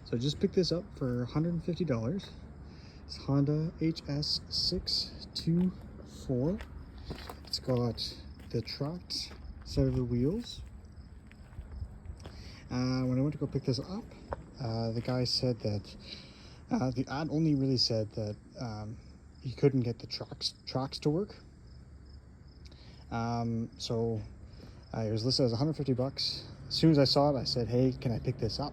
So I just picked this up for $150. It's Honda HS624. It's got the tracked set of the wheels. When I went to go pick this up, the guy said that the ad only really said that he couldn't get the tracks to work. So it was listed as 150 bucks. As soon as I saw it, I said, hey, can I pick this up?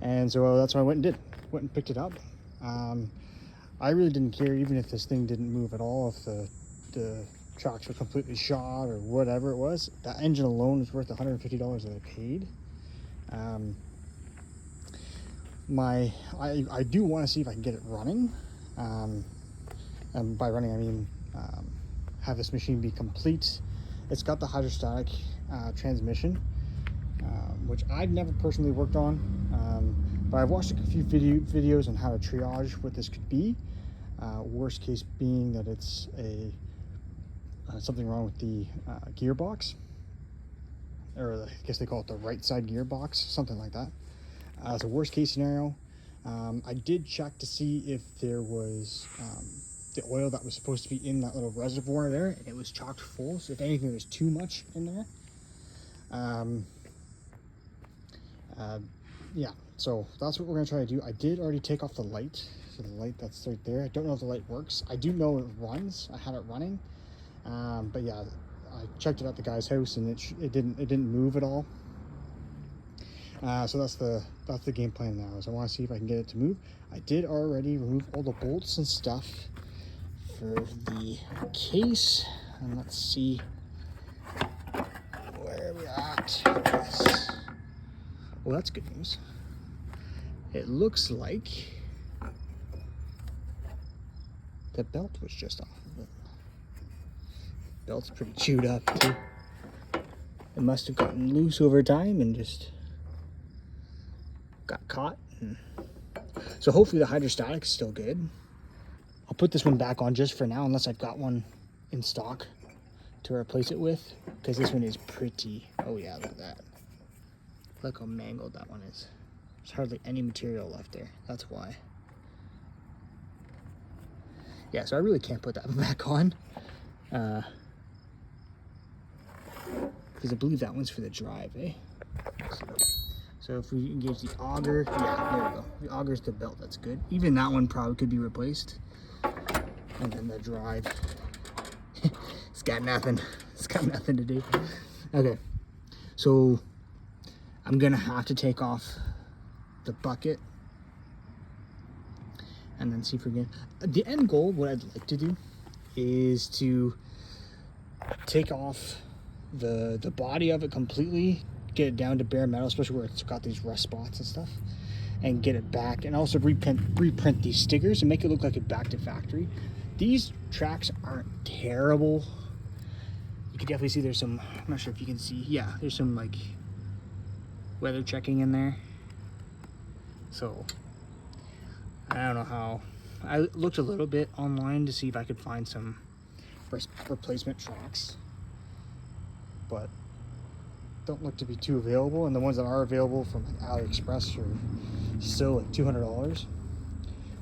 And so that's what I went and did. Went and picked it up. I really didn't care even if this thing didn't move at all, if the tracks were completely shot or whatever it was. That engine alone is worth $150 that I paid. I do want to see if I can get it running. And by running, I mean have this machine be complete. It's got the hydrostatic transmission, which I've never personally worked on, but I've watched a few videos on how to triage what this could be. Worst case being that it's something wrong with the gearbox, or I guess they call it the right side gearbox, something like that. It's a worst case scenario. I did check to see if there was the oil that was supposed to be in that little reservoir there. It was chocked full, so if anything, there's too much in there. Yeah, so that's what we're gonna try to do. I did already take off the light, so the light that's right there. I don't know if the light works. I do know it runs. I had it running, but yeah, I checked it at the guy's house and it didn't move at all. So that's the game plan now. Is I want to see if I can get it to move. I did already remove all the bolts and stuff for the case, and let's see where we're at. Yes. Well, that's good news. It looks like the belt was just off of it. Belt's pretty chewed up too. It must have gotten loose over time and just got caught. So hopefully the hydrostatic's still good. I'll put this one back on just for now, unless I've got one in stock to replace it with, because this one is pretty. Oh yeah, look at that. Look how mangled that one is. There's hardly any material left there. That's why. Yeah, so I really can't put that back on. Because I believe that one's for the drive, eh? So if we engage the auger, yeah, there we go. The auger's the belt, that's good. Even that one probably could be replaced. And then the drive. It's got nothing. It's got nothing to do. Okay, so I'm gonna have to take off the bucket and then see if we can. The end goal, what I'd like to do is to take off the body of it completely, get it down to bare metal, especially where it's got these rust spots and stuff, and get it back, and also reprint these stickers and make it look like it's back to factory. These tracks aren't terrible. You can definitely see there's some, I'm not sure if you can see, yeah, there's some like weather checking in there. So I don't know how. I looked a little bit online to see if I could find some replacement tracks, but don't look to be too available, and the ones that are available from AliExpress are still like $200,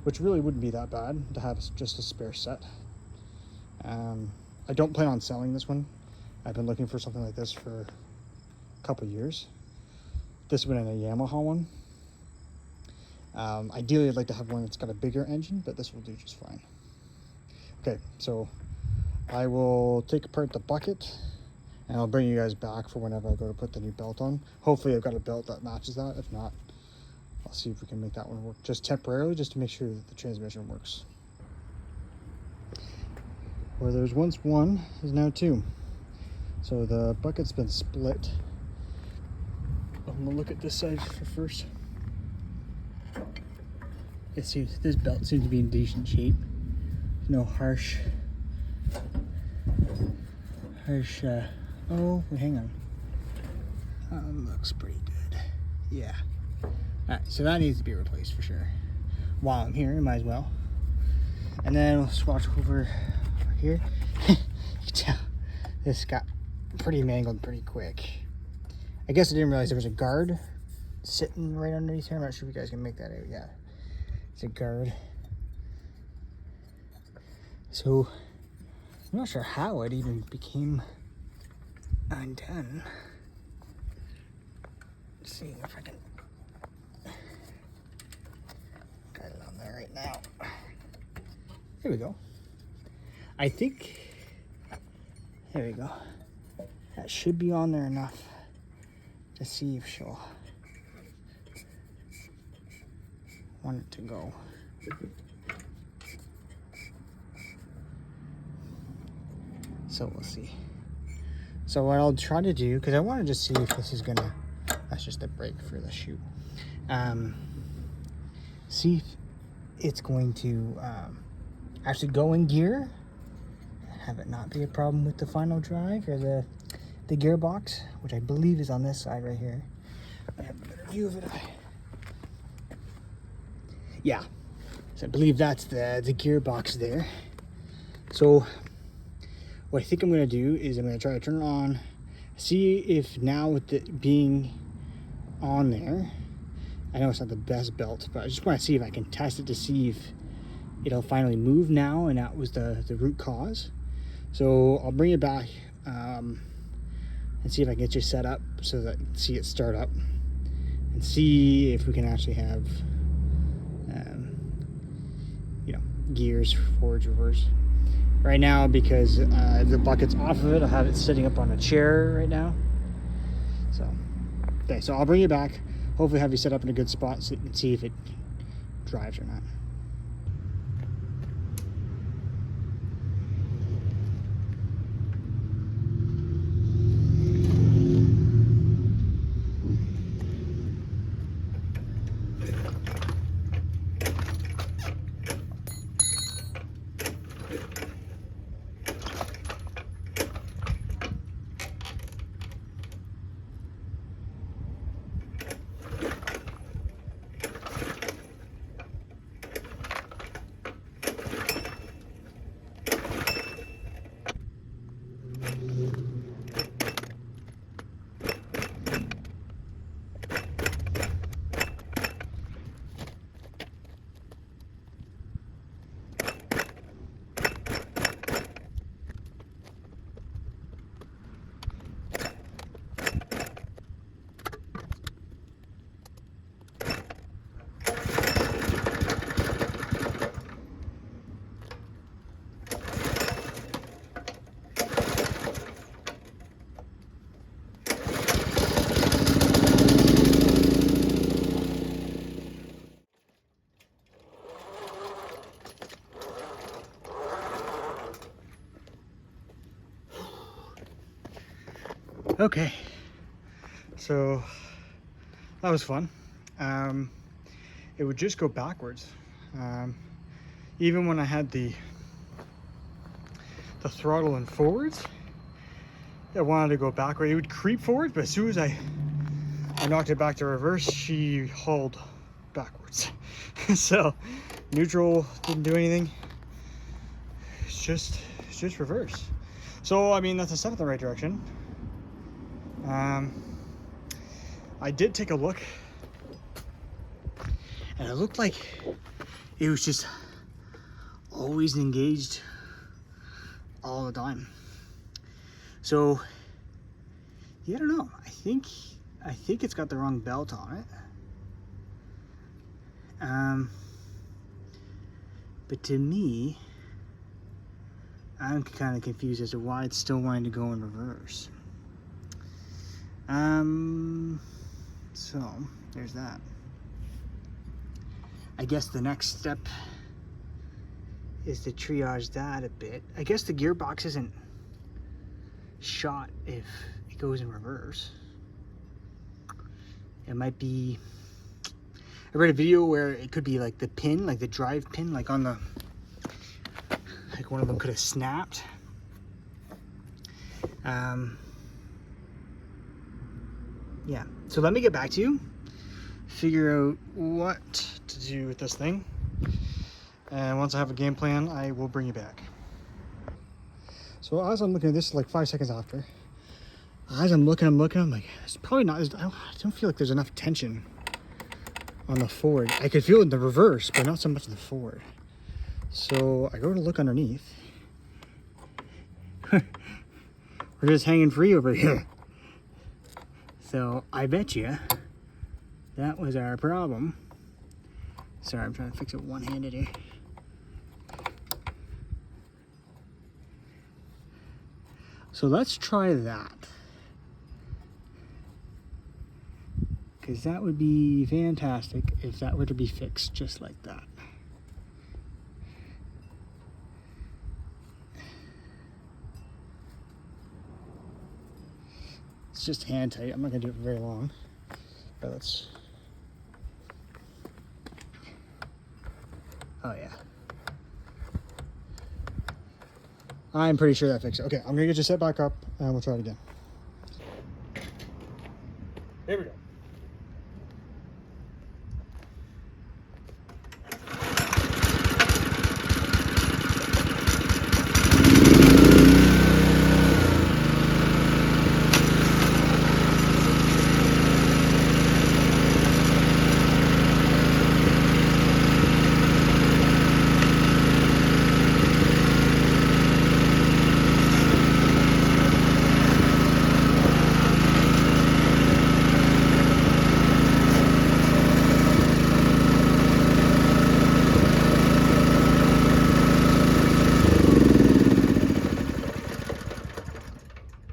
which really wouldn't be that bad to have just a spare set. I don't plan on selling this one. I've been looking for something like this for a couple of years. This one and a Yamaha one. Ideally I'd like to have one that's got a bigger engine, but this will do just fine. Okay, so I will take apart the bucket and I'll bring you guys back for whenever I go to put the new belt on. Hopefully I've got a belt that matches that. If not, I'll see if we can make that one work just temporarily, just to make sure that the transmission works. Where there's once one, there's now two. So the bucket's been split. I'm gonna look at this side first. It seems this belt seems to be in decent shape. No harsh. Oh, wait, hang on. Looks pretty good. Yeah. Alright, so that needs to be replaced for sure. While I'm here, I might as well. And then we'll swatch over here. You can tell this got pretty mangled pretty quick. I guess I didn't realize there was a guard sitting right underneath here. I'm not sure if you guys can make that out. Yeah, it's a guard. So I'm not sure how it even became undone. Let's see if I can got it on there right now. There we go. I think, there we go. That should be on there enough to see if she'll want it to go. So we'll see. So what I'll try to do, because I want to just see if this is gonna, that's just a brake for the shoe. See if it's going to actually go in gear, have it not be a problem with the final drive or the gearbox, which I believe is on this side right here. I have a better view of it. Yeah, so I believe that's the gearbox there. So what I think I'm going to do is I'm going to try to turn it on, see if now with it being on there, I know it's not the best belt, but I just want to see if I can test it to see if it'll finally move now, and that was the root cause. So I'll bring it back and see if I can get you set up so that I can see it start up and see if we can actually have you know, gears, forwards, reverse. Right now, because the bucket's off of it, I'll have it sitting up on a chair right now. So, okay, so I'll bring it back. Hopefully have you set up in a good spot so you can see if it drives or not. Okay, so that was fun. It would just go backwards. Even when I had the throttle in forwards, I wanted to go backward. It would creep forward, but as soon as I knocked it back to reverse, she hauled backwards. So neutral didn't do anything. It's just reverse. So I mean, that's a step in the right direction. I did take a look, and it looked like it was just always engaged all the time. So yeah, I don't know. I think it's got the wrong belt on it. But to me, I'm kind of confused as to why it's still wanting to go in reverse. So there's that. I guess the next step is to triage that a bit. I guess the gearbox isn't shot if it goes in reverse. It might be, I read a video where it could be like the pin, like the drive pin, like on the, like one of them could have snapped. Yeah, so let me get back to you, figure out what to do with this thing, and once I have a game plan, I will bring you back. So as I'm looking at this, like 5 seconds after, as I'm looking, I'm like, it's probably not, I don't feel like there's enough tension on the forward. I could feel it in the reverse, but not so much in the forward. So I go to look underneath. We're just hanging free over here. So I bet you that was our problem. Sorry, I'm trying to fix it one-handed here. So let's try that. Because that would be fantastic if that were to be fixed just like that. It's just hand tight. I'm not going to do it for very long. But let's... Oh yeah. I'm pretty sure that fixed it. Okay, I'm going to get you set back up and we'll try it again. Here we go.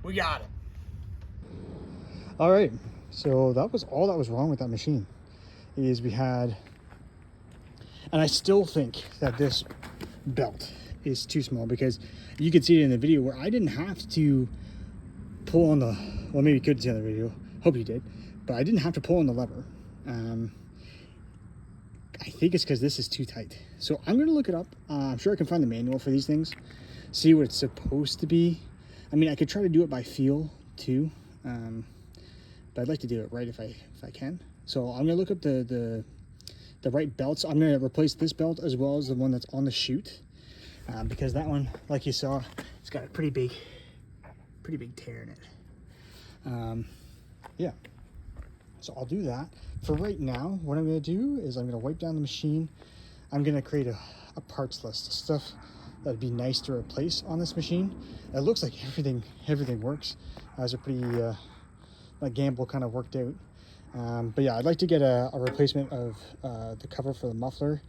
We got it. All right, so that was all that was wrong with that machine. Is we had, and I still think that this belt is too small, because you could see it in the video where I didn't have to pull on the, well, maybe you could see on the video, hope you did, but I didn't have to pull on the lever. I think it's because this is too tight. So I'm gonna look it up. I'm sure I can find the manual for these things, see what it's supposed to be. I mean, I could try to do it by feel too, but I'd like to do it right if I can. So I'm gonna look up the right belts. I'm gonna replace this belt as well as the one that's on the chute, because that one, like you saw, it's got a pretty big tear in it. Yeah. So I'll do that. For right now, what I'm gonna do is I'm gonna wipe down the machine. I'm gonna create a parts list of stuff that'd be nice to replace on this machine. It looks like everything works. It was a pretty like gamble kind of worked out. But yeah, I'd like to get a replacement of the cover for the muffler.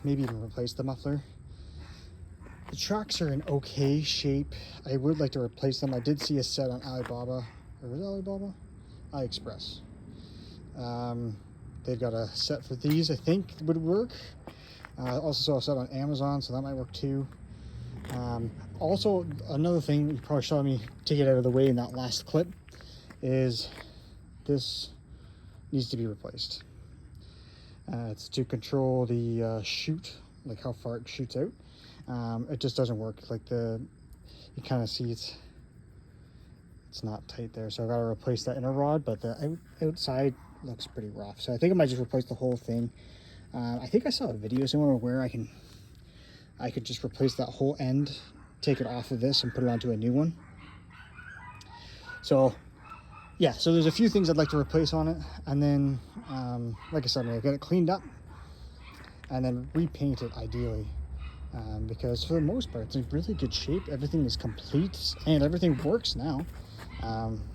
Maybe even replace the muffler. The tracks are in okay shape. I would like to replace them. I did see a set on Alibaba, or was it Alibaba? AliExpress. They've got a set for these, I think would work. I also saw a set on Amazon, so that might work too. Also, another thing you probably saw me take it out of the way in that last clip is this needs to be replaced. It's to control the chute, like how far it shoots out. It just doesn't work. Like you kind of see it's not tight there, so I gotta replace that inner rod, but the outside looks pretty rough. So I think I might just replace the whole thing. I think I saw a video somewhere where I could just replace that whole end, take it off of this and put it onto a new one. So yeah, so there's a few things I'd like to replace on it, and then like I said, I'm gonna get it cleaned up and then repaint it ideally, because for the most part it's in really good shape. Everything is complete and everything works now.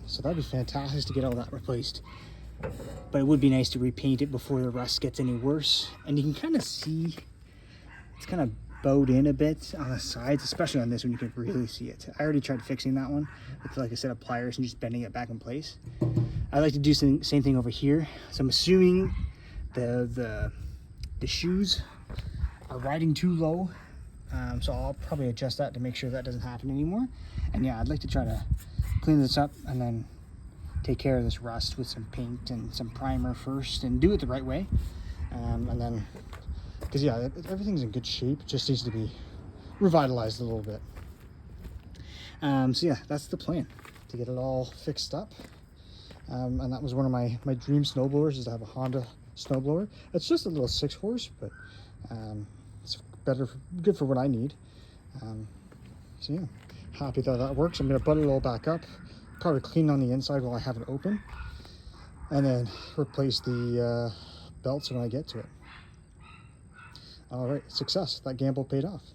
So that'd be fantastic to get all that replaced. But it would be nice to repaint it before the rust gets any worse. And you can kind of see it's kind of bowed in a bit on the sides, especially on this one. You can really see it. I already tried fixing that one with, like I said, pliers and just bending it back in place. I like to do the same thing over here. So I'm assuming the shoes are riding too low. So I'll probably adjust that to make sure that doesn't happen anymore. And yeah, I'd like to try to clean this up and then take care of this rust with some paint and some primer first, and do it the right way. And then, because yeah, everything's in good shape, it just needs to be revitalized a little bit. So yeah, that's the plan, to get it all fixed up. And that was one of my dream snowblowers, is to have a Honda snowblower. It's just a little 6-horse, but it's good for what I need. So yeah, happy that works. I'm gonna butt it all back up, probably clean on the inside while I have it open, and then replace the belts when I get to it. All right, success. That gamble paid off.